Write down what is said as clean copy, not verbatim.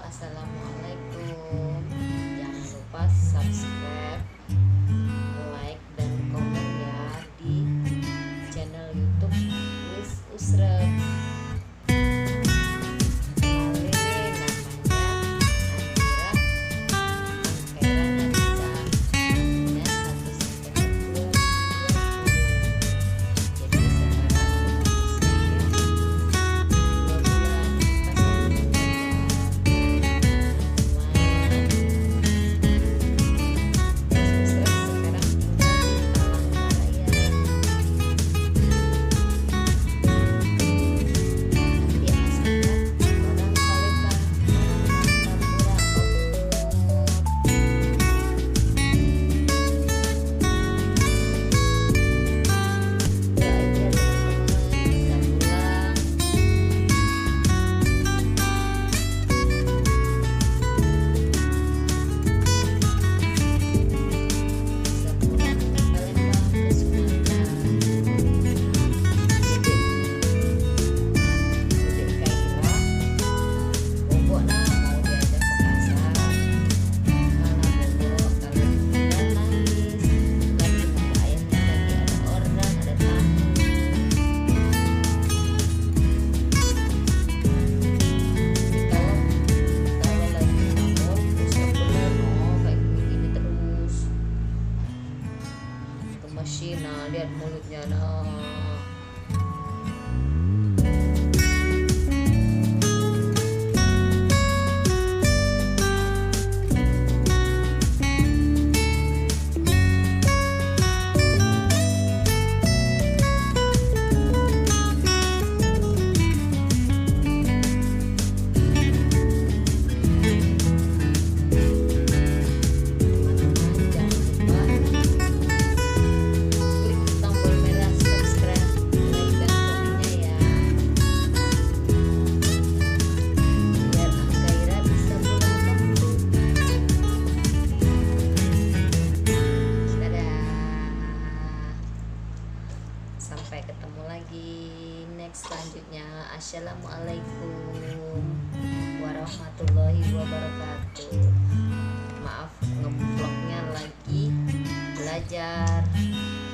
Assalamualaikum. Jangan lupa subscribe, like, dan komen ya di channel YouTube Wis Usrep. Mesin, nah lihat mulutnya, nah sampai ketemu lagi next selanjutnya. Assalamualaikum warahmatullahi wabarakatuh. Maaf ngevlognya lagi belajar.